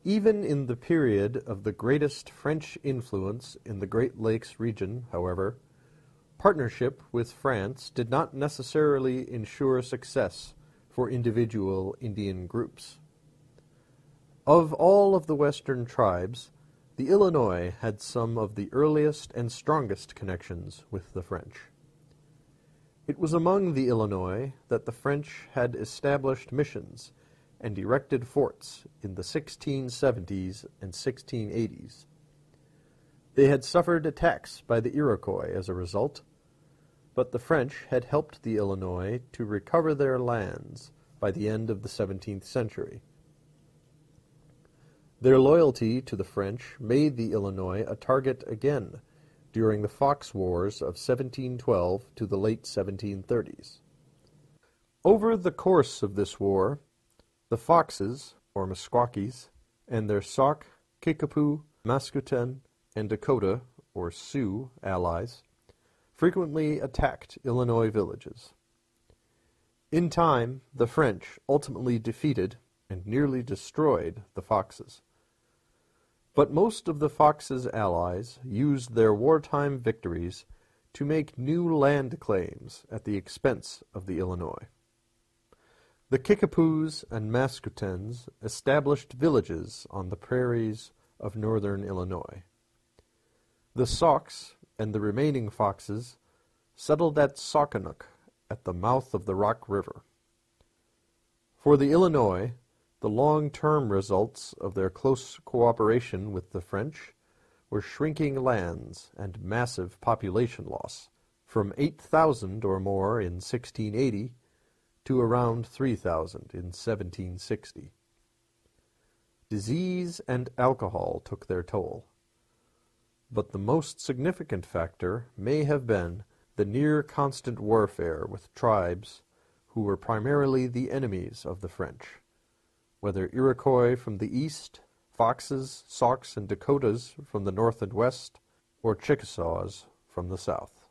Even in the period of the greatest French influence in the Great Lakes region, however, partnership with France did not necessarily ensure success for individual Indian groups. Of all of the western tribes, the Illinois had some of the earliest and strongest connections with the French. It was among the Illinois that the French had established missions and erected forts in the 1670s and 1680s. They had suffered attacks by the Iroquois as a result, but the French had helped the Illinois to recover their lands by the end of the 17th century. Their loyalty to the French made the Illinois a target again during the Fox Wars of 1712 to the late 1730s. Over the course of this war, the Foxes, or Meskwakis, and their Sauk, Kickapoo, Mascouten, and Dakota, or Sioux, allies, frequently attacked Illinois villages. In time, the French ultimately defeated and nearly destroyed the Foxes. But most of the Foxes' allies used their wartime victories to make new land claims at the expense of the Illinois. The Kickapoos and Mascoutens established villages on the prairies of northern Illinois. The Sauks and the remaining Foxes settled at Saukenuk at the mouth of the Rock River. For the Illinois, the long-term results of their close cooperation with the French were shrinking lands and massive population loss, from 8,000 or more in 1680 to around 3,000 in 1760. Disease and alcohol took their toll, but the most significant factor may have been the near-constant warfare with tribes who were primarily the enemies of the French, whether Iroquois from the east, Foxes, Sauks, and Dakotas from the north and west, or Chickasaws from the south.